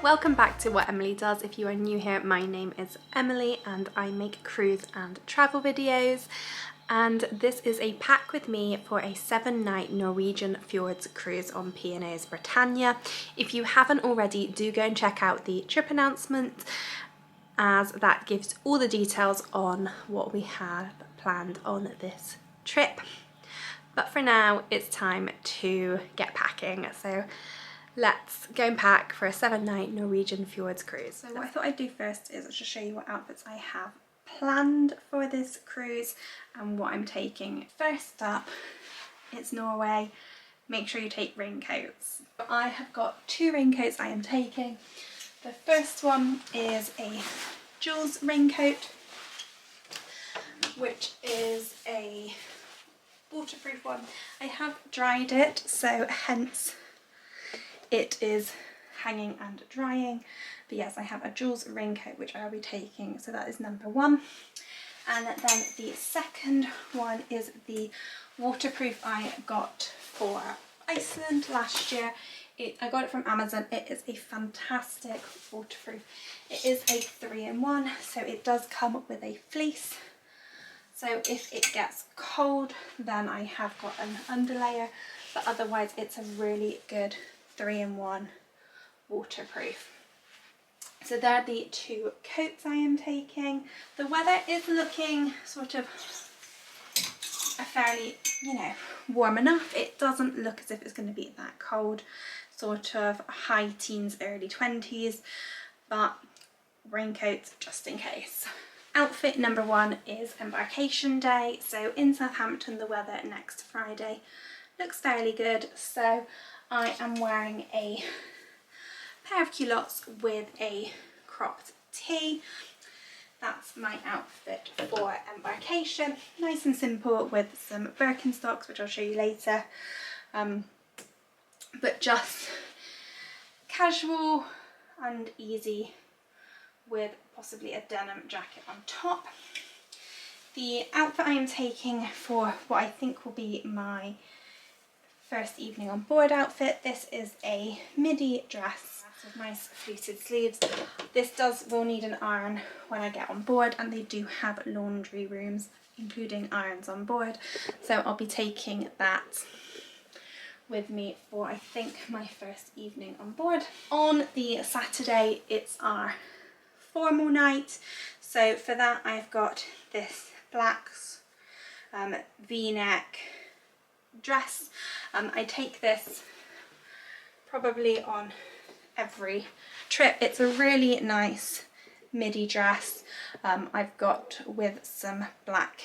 Welcome back to What Emily Does. If you are new here, my name is Emily and I make cruise and travel videos, and this is a pack with me for a 7-night Norwegian Fjords cruise on P&O Britannia. If you haven't already, do go and check out the trip announcement, as that gives all the details on what we have planned on this trip. But for now, it's time to get packing. So let's go and pack for a 7-night Norwegian Fjords cruise. So what I thought I'd do first is just show you what outfits I have planned for this cruise and what I'm taking. First up, it's Norway. Make sure you take raincoats. I have got 2 raincoats I am taking. The first one is a Jules raincoat, which is a waterproof one. I have dried it, so hence it is hanging and drying. But yes, I have a Jules raincoat which I'll be taking, so that is number 1. And then the second one is the waterproof I got for Iceland last year. I got it from Amazon. It is a fantastic waterproof. It is a 3-in-1, so it does come with a fleece. So if it gets cold, then I have got an underlayer, but otherwise it's a really good 3-in-1 waterproof. So they're the 2 coats I am taking. The weather is looking sort of a fairly, warm enough. It doesn't look as if it's going to be that cold, sort of high teens, early 20s, but raincoats just in case. Outfit number 1 is embarkation day. So in Southampton, the weather next Friday looks fairly good. So I am wearing a pair of culottes with a cropped tee. That's my outfit for embarkation. Nice and simple with some Birkenstocks, which I'll show you later. But just casual and easy with possibly a denim jacket on top. The outfit I am taking for what I think will be my first evening on board outfit, this is a midi dress with nice fluted sleeves. This will need an iron when I get on board, and they do have laundry rooms including irons on board, so I'll be taking that with me for I think my first evening on board. On the Saturday, it's our formal night, so for that I've got this black v-neck dress. I take this probably on every trip. It's a really nice midi dress. I've got with some black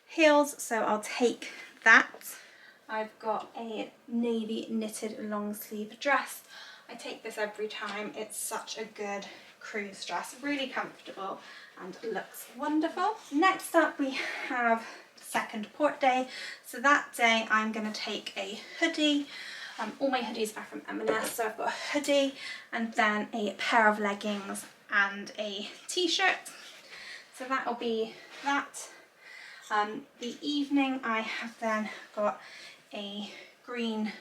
heels, so I'll take that. I've got a navy knitted long sleeve dress. I take this every time. It's such a good cruise dress, really comfortable and looks wonderful. Next up we have second port day. So that day I'm going to take a hoodie. All my hoodies are from M&S, so I've got a hoodie and then a pair of leggings and a t-shirt. So that'll be that. The evening I have then got a green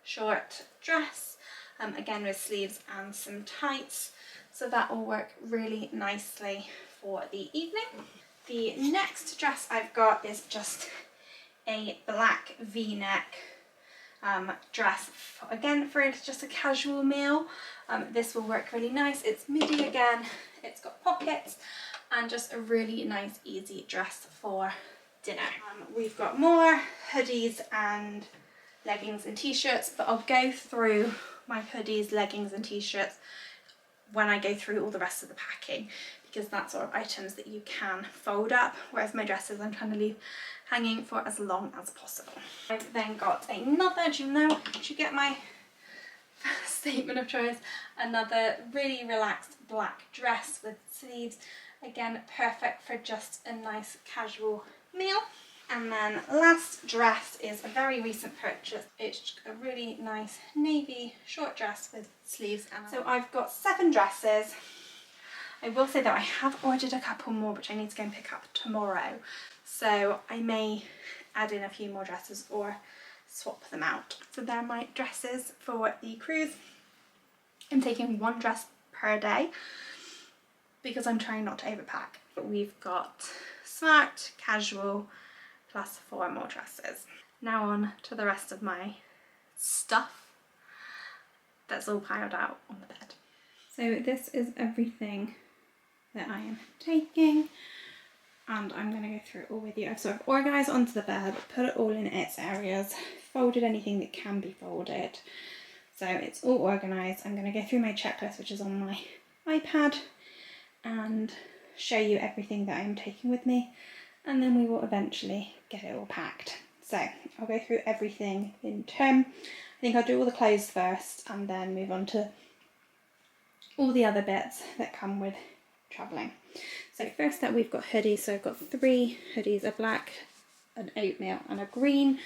short dress, again with sleeves and some tights, so that will work really nicely for the evening. The next dress I've got is just a black v-neck dress, again for just a casual meal. This will work really nice. It's midi again, it's got pockets, and just a really nice easy dress for dinner. We've got more hoodies and leggings and t-shirts, but I'll go through my hoodies, leggings and t-shirts when I go through all the rest of the packing, because that's sort of items that you can fold up, whereas my dresses I'm trying to leave hanging for as long as possible. I've then got another, do you get my statement of choice, another really relaxed black dress with sleeves, again perfect for just a nice casual meal. And then last dress is a very recent purchase. It's a really nice navy short dress with sleeves. And so I've got 7 dresses. I will say that I have ordered a couple more which I need to go and pick up tomorrow, so I may add in a few more dresses or swap them out. So they're my dresses for the cruise. I'm taking one dress per day because I'm trying not to overpack. But we've got smart, casual, plus 4 more dresses. Now on to the rest of my stuff that's all piled out on the bed. So this is everything that I am taking, and I'm going to go through it all with you. I've sort of organised onto the bed, put it all in its areas, folded anything that can be folded. So it's all organised. I'm going to go through my checklist, which is on my iPad, and show you everything that I am taking with me, and then we will eventually get it all packed. So I'll go through everything in turn. I think I'll do all the clothes first and then move on to all the other bits that come with travelling. So first up, we've got hoodies. So I've got 3 hoodies, a black, an oatmeal and a green.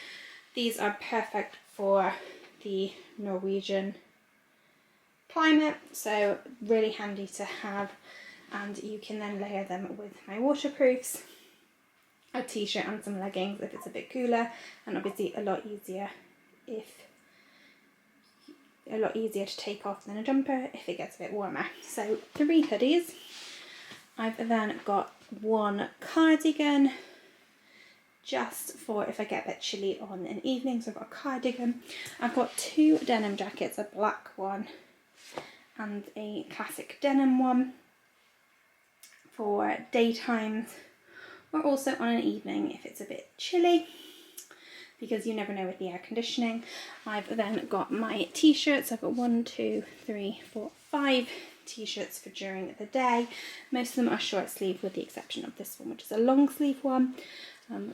These are perfect for the Norwegian climate, so really handy to have, and you can then layer them with my waterproofs, a t-shirt and some leggings if it's a bit cooler, and obviously a lot easier to take off than a jumper if it gets a bit warmer. So 3 hoodies. I've then got 1 cardigan just for if I get a bit chilly on an evening, so I've got a cardigan. I've got 2 denim jackets, a black one and a classic denim one for daytimes, or also on an evening if it's a bit chilly, because you never know with the air conditioning. I've then got my t-shirts. I've got 1, 2, 3, 4, 5 t-shirts for during the day. Most of them are short sleeve with the exception of this one, which is a long sleeve one,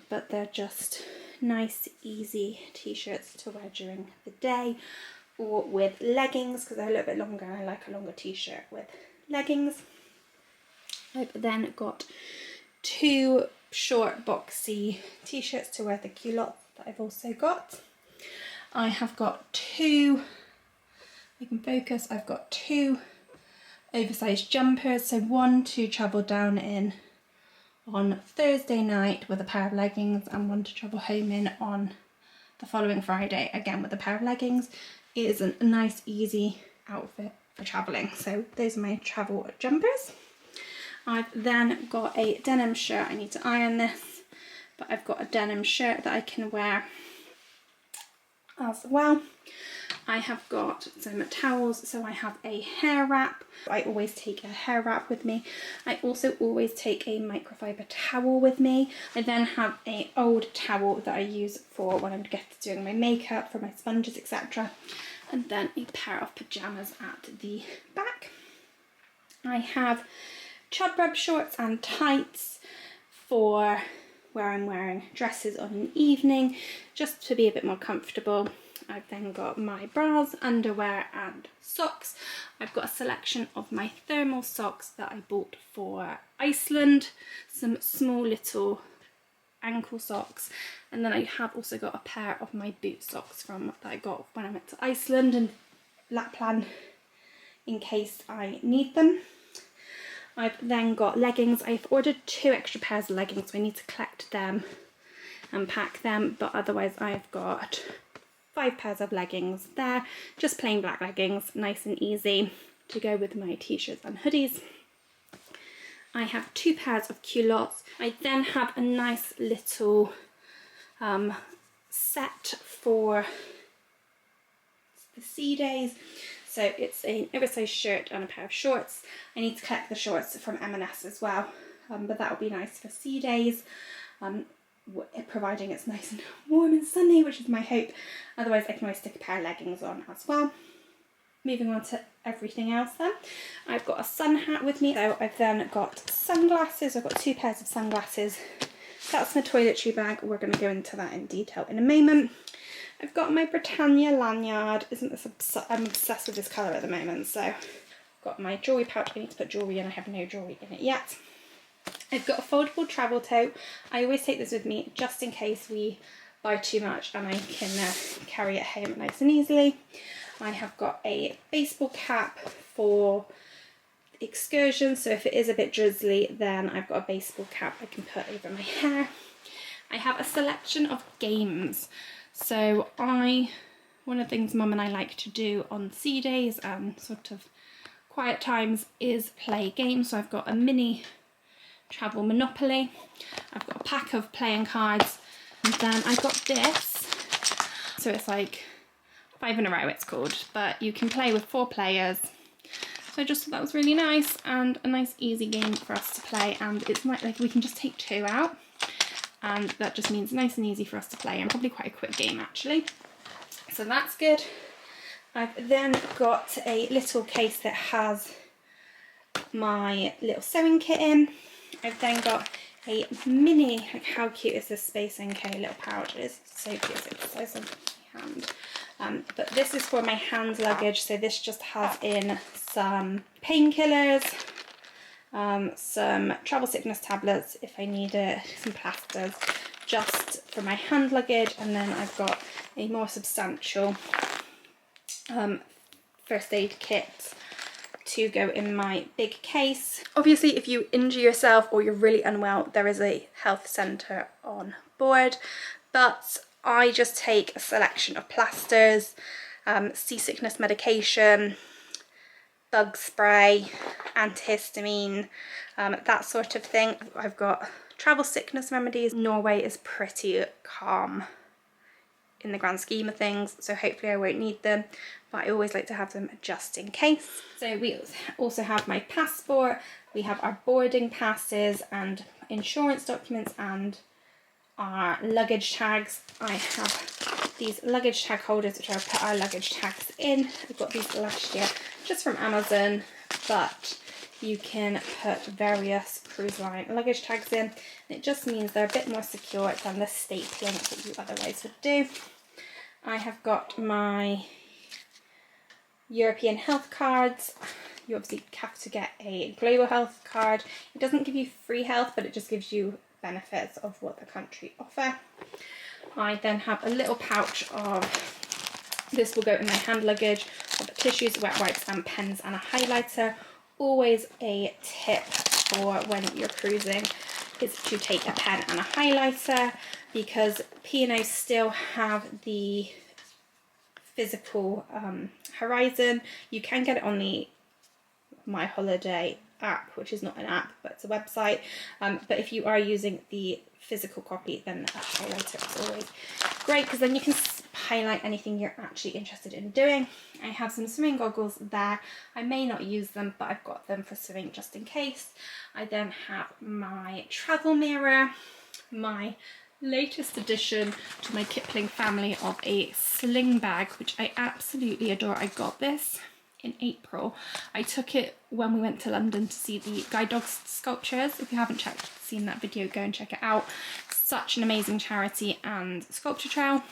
but they're just nice easy t-shirts to wear during the day, or with leggings because they're a little bit longer and I like a longer t-shirt with leggings. I've then got 2 short boxy t-shirts to wear the culottes that I've also got. I have got 2, you can focus, I've got 2 oversized jumpers, so 1 to travel down in on Thursday night with a pair of leggings, and 1 to travel home in on the following Friday, again with a pair of leggings. It is a nice easy outfit for travelling, so those are my travel jumpers. I've then got a denim shirt. I need to iron this, but I've got a denim shirt that I can wear as well. I have got some towels, so I have a hair wrap. I always take a hair wrap with me. I also always take a microfiber towel with me. I then have an old towel that I use for when I'm doing my makeup, for my sponges, etc. And then a pair of pyjamas at the back. I have chub rub shorts and tights for where I'm wearing dresses on an evening, just to be a bit more comfortable. I've then got my bras, underwear and socks. I've got a selection of my thermal socks that I bought for Iceland, some small little ankle socks, and then I have also got a pair of my boot socks that I got when I went to Iceland and Lapland in case I need them. I've then got leggings. I've ordered 2 extra pairs of leggings, so I need to collect them and pack them, but otherwise I've got 5 pairs of leggings there, just plain black leggings, nice and easy to go with my t-shirts and hoodies. I have 2 pairs of culottes. I then have a nice little set for the sea days. So it's an oversized shirt and a pair of shorts. I need to collect the shorts from M&S as well, but that will be nice for sea days, providing it's nice and warm and sunny, which is my hope. Otherwise I can always stick a pair of leggings on as well. Moving on to everything else then. I've got a sun hat with me. So I've then got sunglasses. I've got 2 pairs of sunglasses. That's my toiletry bag. We're going to go into that in detail in a moment. I've got my Britannia lanyard. I'm obsessed with this colour at the moment. So I've got my jewellery pouch. I need to put jewellery in. I have no jewellery in it yet. I've got a foldable travel tote. I always take this with me just in case we buy too much and I can carry it home nice and easily. I have got a baseball cap for excursions, so if it is a bit drizzly then I've got a baseball cap I can put over my hair. I have a selection of games, so I one of the things Mum and I like to do on sea days and sort of quiet times is play games. So I've got a mini travel Monopoly, I've got a pack of playing cards, and then I got this. So it's like 5 in a row it's called, but you can play with 4 players. So I just thought that was really nice and a nice easy game for us to play, and it's like we can just take 2 out, and that just means nice and easy for us to play, and probably quite a quick game actually. So that's good. I've then got a little case that has my little sewing kit in. I've then got a mini, like how cute is this Space NK little pouch? It is so cute, it's the size of my hand. But this is for my hand luggage, so this just has in some painkillers, some travel sickness tablets if I need it, some plasters, just for my hand luggage, and then I've got a more substantial first aid kit to go in my big case. Obviously, if you injure yourself or you're really unwell, there is a health centre on board, but I just take a selection of plasters, seasickness medication, bug spray, antihistamine, that sort of thing. I've got travel sickness remedies. Norway is pretty calm in the grand scheme of things, so hopefully I won't need them, but I always like to have them just in case. So we also have my passport, we have our boarding passes and insurance documents and our luggage tags. I have these luggage tag holders which I'll put our luggage tags in. I got these last year just from Amazon, but you can put various cruise line luggage tags in. It just means they're a bit more secure than the stapling that you otherwise would do. I have got my European health cards. You obviously have to get a global health card. It doesn't give you free health, but it just gives you benefits of what the country offer. I then have a little pouch of, this will go in my hand luggage, of tissues, wet wipes and pens and a highlighter. Always a tip for when you're cruising is to take a pen and a highlighter, because P&O still have the physical horizon. You can get it on the My Holiday app, which is not an app but it's a website, but if you are using the physical copy, then a highlighter is always great, because then you can highlight anything you're actually interested in doing. I have some swimming goggles there. I may not use them, but I've got them for swimming just in case. I then have my travel mirror, my latest addition to my Kipling family of a sling bag, which I absolutely adore. I got this in April. I took it when we went to London to see the guide dog sculptures. If you haven't seen that video, go and check it out. Such an amazing charity and sculpture trail.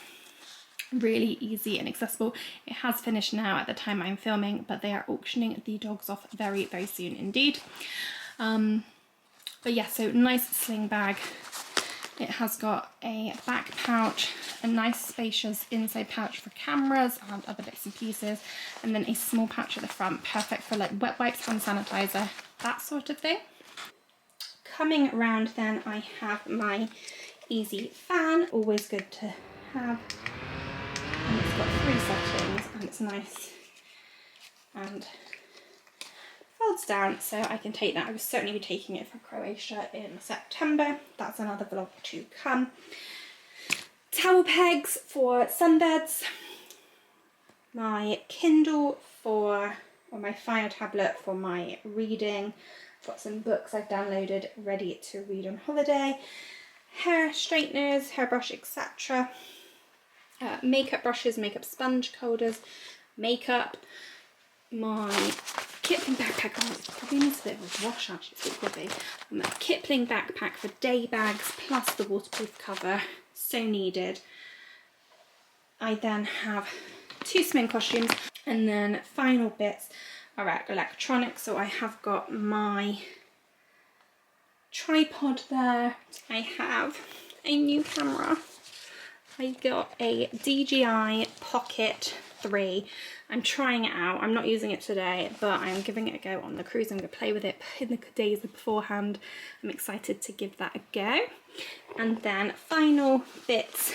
Really easy and accessible. It has finished now at the time I'm filming, but they are auctioning the dogs off very, very soon indeed. But yeah, so nice sling bag. It has got a back pouch, a nice spacious inside pouch for cameras and other bits and pieces, and then a small pouch at the front, perfect for like wet wipes, hand sanitizer, that sort of thing. Coming around then, I have my easy fan, always good to have, and it's got 3 settings and it's nice and folds down, so I can take that. I will certainly be taking it for Croatia in September. That's another vlog to come. Towel pegs for sunbeds, my Kindle or my Fire tablet for my reading. I've got some books I've downloaded ready to read on holiday, hair straighteners, hairbrush, etc. Makeup brushes, makeup sponge holders, makeup, my Kipling backpack. Oh, it probably needs a bit of a wash actually, it's a bit grubby. Kipling backpack for day bags plus the waterproof cover, so needed. I then have 2 swimming costumes, and then final bits are electronics. So I have got my tripod there. I have a new camera. I got a DJI Pocket 3. I'm trying it out. I'm not using it today, but I'm giving it a go on the cruise. I'm going to play with it in the days beforehand. I'm excited to give that a go. And then final bits,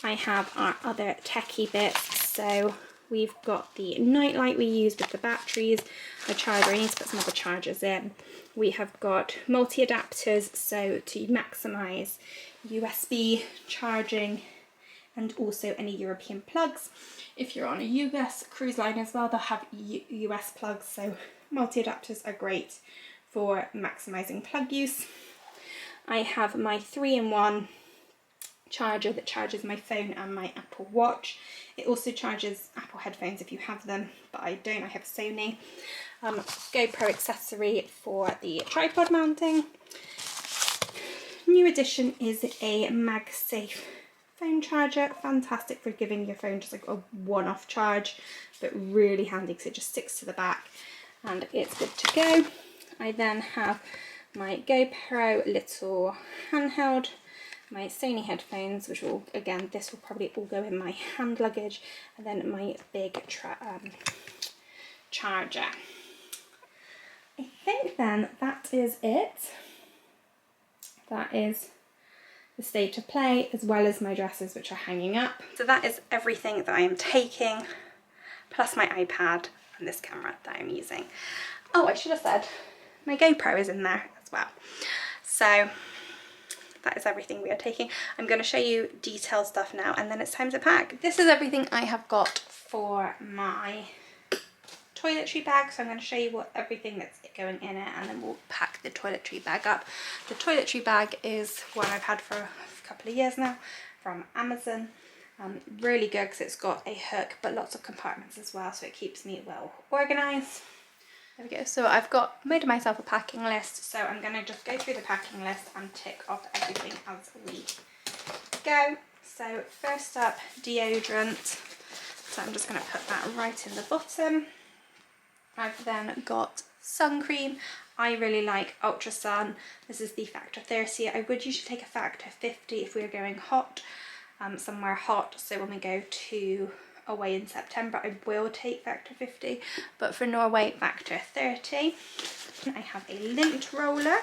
I have our other techie bits. So we've got the nightlight we use with the batteries, a charger, I need to put some other chargers in. We have got multi-adapters, so to maximise USB charging, and also any European plugs. If you're on a US cruise line as well, they'll have US plugs, so multi-adapters are great for maximising plug use. I have my 3-in-1 charger that charges my phone and my Apple Watch. It also charges Apple headphones if you have them, but I don't, I have Sony. GoPro accessory for the tripod mounting. New addition is a MagSafe phone charger, fantastic for giving your phone just like a one-off charge, but really handy because it just sticks to the back and it's good to go. I then have my GoPro little handheld, my Sony headphones, which will, again, this will probably all go in my hand luggage, and then my big charger. I think then that is it. That is the state of play, as well as my dresses which are hanging up. So that is everything that I am taking, plus my iPad and this camera that I'm using. Oh, I should have said my GoPro is in there as well. So that is everything we are taking. I'm going to show you detailed stuff now, and then it's time to pack. This is everything I have got for my toiletry bag, so I'm going to show you what everything that's going in it, and then we'll pack the toiletry bag up. The toiletry bag is one I've had for a couple of years now from Amazon. Really good because it's got a hook but lots of compartments as well, so it keeps me well organised. There we go. So I've made myself a packing list, so I'm going to just go through the packing list and tick off everything as we go. So first up, deodorant. So I'm just going to put that right in the bottom. I've then got sun cream. I really like Ultra Sun. This is the factor 30. I would usually take a factor 50 if we were going hot, somewhere hot. So when we go away in September, I will take factor 50, but for Norway, factor 30. I have a lint roller.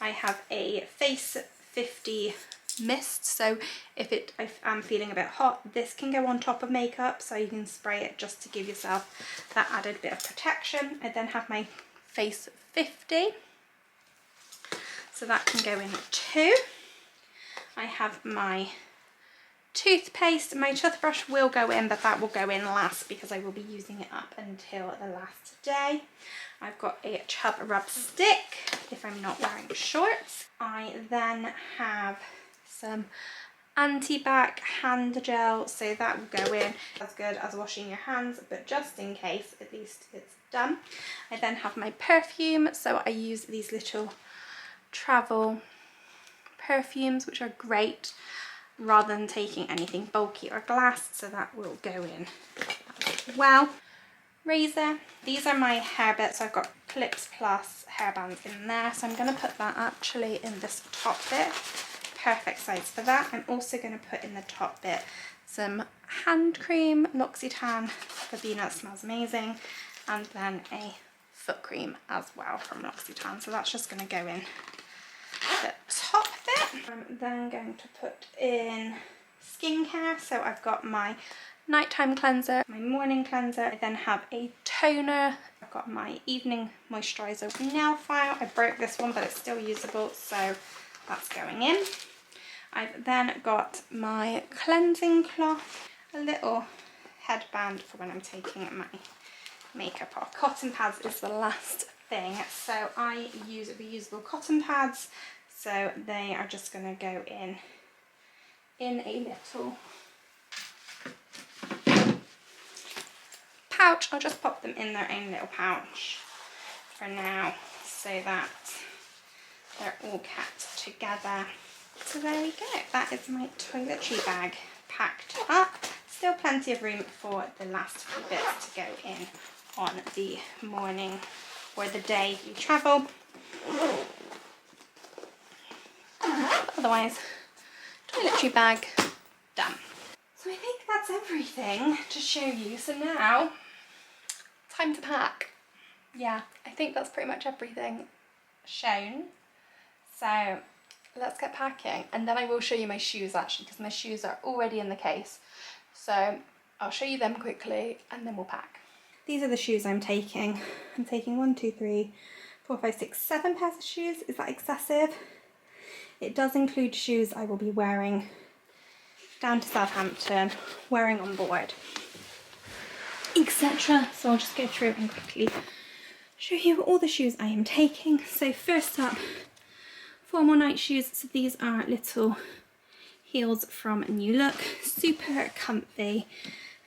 I have a face 50 mist, so if I'm feeling a bit hot, this can go on top of makeup, so you can spray it just to give yourself that added bit of protection. I then have my face 50, so that can go in too. I have my toothpaste. My toothbrush will go in, but that will go in last because I will be using it up until the last day. I've got a chub rub stick if I'm not wearing shorts. I then have some anti-bac hand gel, so that will go in as good as washing your hands, but just in case, at least it's done. I then have my perfume, so I use these little travel perfumes which are great rather than taking anything bulky or glass, so that will go in as well. Razor. These are my hair bits, so I've got clips plus hairbands in there, so I'm going to put that actually in this top bit. Perfect size for that. I'm also going to put in the top bit some hand cream, L'Occitane Verbena, smells amazing, and then a foot cream as well from L'Occitane, so that's just going to go in the top bit. I'm then going to put in skincare, so I've got my nighttime cleanser, my morning cleanser. I then have a toner. I've got my evening moisturizer nail file. I broke this one, but it's still usable, so that's going in. I've then got my cleansing cloth, a little headband for when I'm taking my makeup off. Cotton pads is the last thing, so I use reusable cotton pads, so they are just going to go in a little pouch. I'll just pop them in their own little pouch for now, so that they're all kept together. So there we go, that is my toiletry bag packed up. Still plenty of room for the last few bits to go in on the morning or the day you travel. Otherwise, toiletry bag done. So I think that's everything to show you. So now, time to pack. Yeah, I think that's pretty much everything shown. So let's get packing, and then I will show you my shoes actually, because my shoes are already in the case. So I'll show you them quickly and then we'll pack. These are the shoes I'm taking. I'm taking 1, 2, 3, 4, 5, 6, 7 pairs of shoes. Is that excessive? It does include shoes I will be wearing down to Southampton, wearing on board, etc. So I'll just go through and quickly show you all the shoes I am taking. So first up, formal night shoes. So these are little heels from New Look, super comfy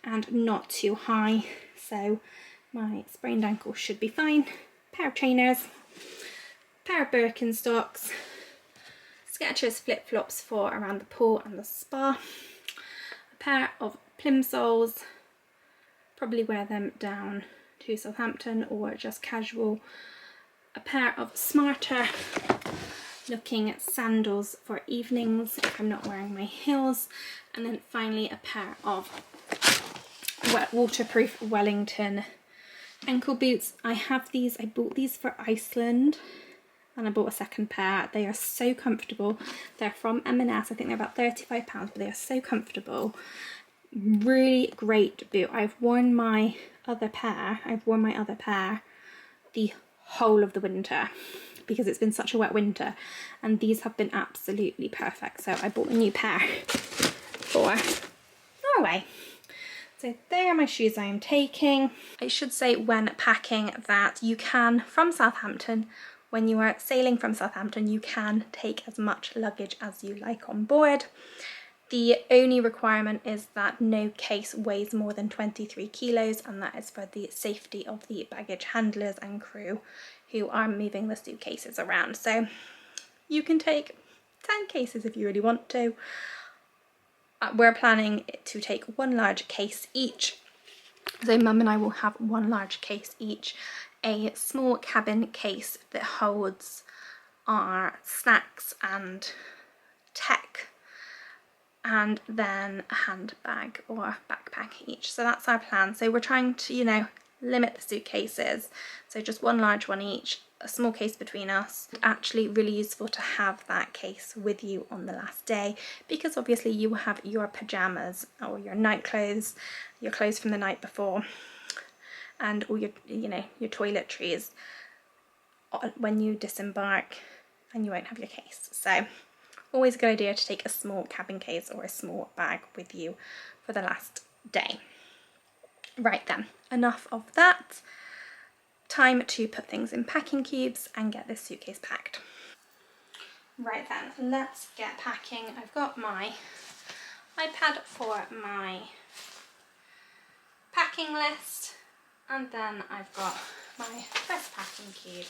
and not too high, so my sprained ankle should be fine. Pair of trainers, pair of Birkenstocks, Skechers flip-flops for around the pool and the spa, a pair of plimsolls, probably wear them down to Southampton or just casual, a pair of smarter looking sandals for evenings if I'm not wearing my heels, and then finally a pair of waterproof Wellington ankle boots. I have these, I bought these for Iceland and I bought a second pair. They are so comfortable. They're from M&S, I think they're about £35, but they are so comfortable. Really great boot. I've worn my other pair the whole of the winter because it's been such a wet winter, and these have been absolutely perfect. So I bought a new pair for Norway. So there are my shoes I am taking. I should say when packing that you can, from Southampton, when you are sailing from Southampton, you can take as much luggage as you like on board. The only requirement is that no case weighs more than 23 kilos, and that is for the safety of the baggage handlers and crew who are moving the suitcases around. So you can take 10 cases if you really want to. We're planning to take 1 large case each. So Mum and I will have 1 large case each, a small cabin case that holds our snacks and tech, and then a handbag or backpack each. So that's our plan. So we're trying to, you know, limit the suitcases. So just 1 large one each, a small case between us. Actually really useful to have that case with you on the last day, because obviously you will have your pajamas or your night clothes, your clothes from the night before, and all your, you know, your toiletries when you disembark, and you won't have your case. So always a good idea to take a small cabin case or a small bag with you for the last day. Right then, enough of that. Time to put things in packing cubes and get this suitcase packed. Right then, let's get packing. I've got my iPad for my packing list, and then I've got my first packing cube.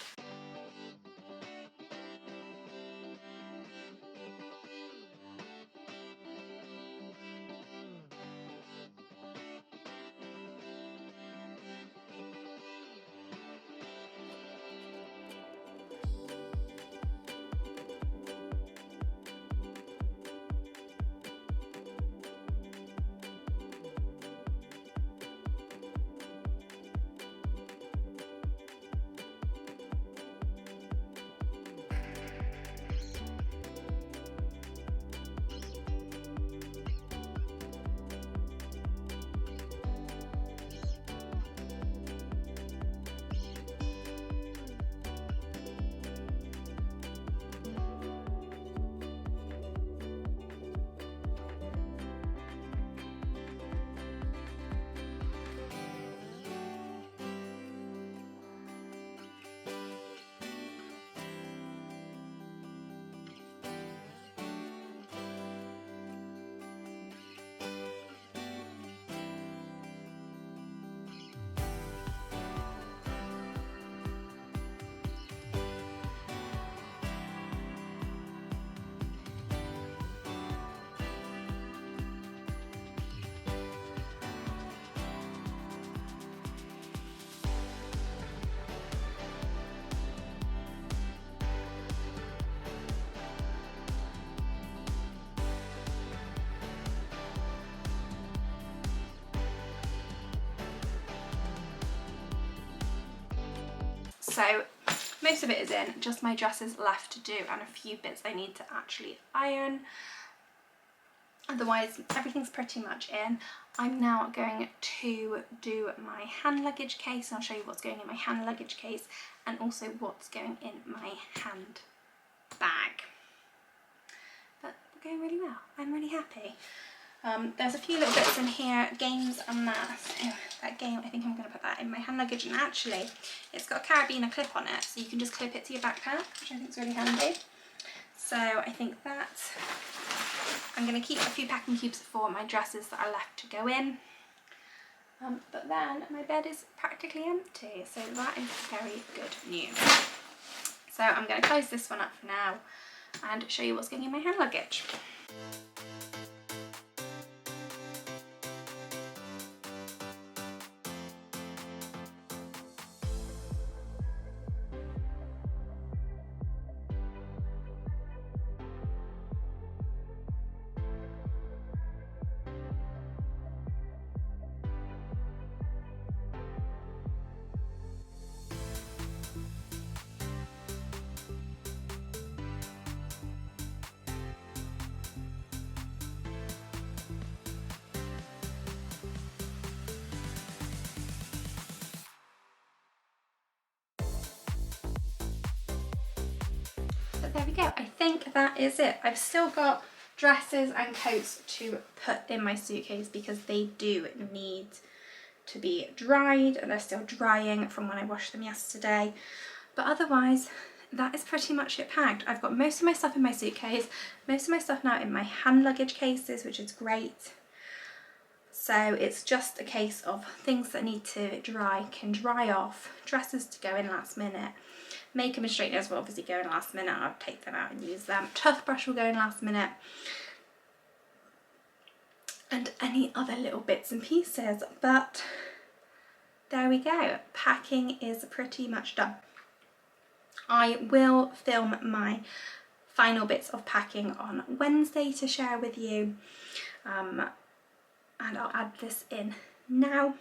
So most of it is in, just my dresses left to do and a few bits I need to actually iron. Otherwise everything's pretty much in. I'm now going to do my hand luggage case, and I'll show you what's going in my hand luggage case and also what's going in my hand bag. But we're going really well. I'm really happy. There's a few little bits in here, games and that. So that game, I think I'm going to put that in my hand luggage, and actually it's got a carabiner clip on it, so you can just clip it to your backpack, which I think is really handy. So I think that I'm going to keep a few packing cubes for my dresses that are left to go in. But then my bed is practically empty, so that is very good news. So I'm going to close this one up for now and show you what's going in my hand luggage. But there we go, I think that is it. I've still got dresses and coats to put in my suitcase because they do need to be dried, and they're still drying from when I washed them yesterday. But otherwise, that is pretty much it packed. I've got most of my stuff in my suitcase, most of my stuff now in my hand luggage cases, which is great. So it's just a case of things that need to dry can dry off, dresses to go in last minute. Makeup and straighteners will obviously go in last minute, I'll take them out and use them. Toothbrush will go in last minute. And any other little bits and pieces. But there we go, packing is pretty much done. I will film my final bits of packing on Wednesday to share with you. And I'll add this in now.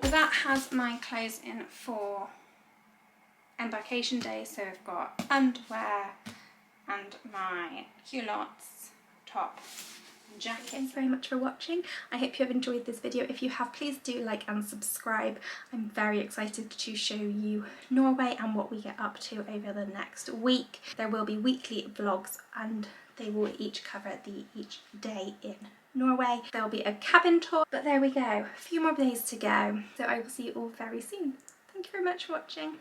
So that has my clothes in for embarkation day. So I've got underwear and my culottes, top and jacket. Thanks very much for watching. I hope you have enjoyed this video. If you have, please do like and subscribe. I'm very excited to show you Norway and what we get up to over the next week. There will be weekly vlogs and they will each cover each day in Norway. There will be a cabin tour, but there we go, a few more days to go. So I will see you all very soon. Thank you very much for watching.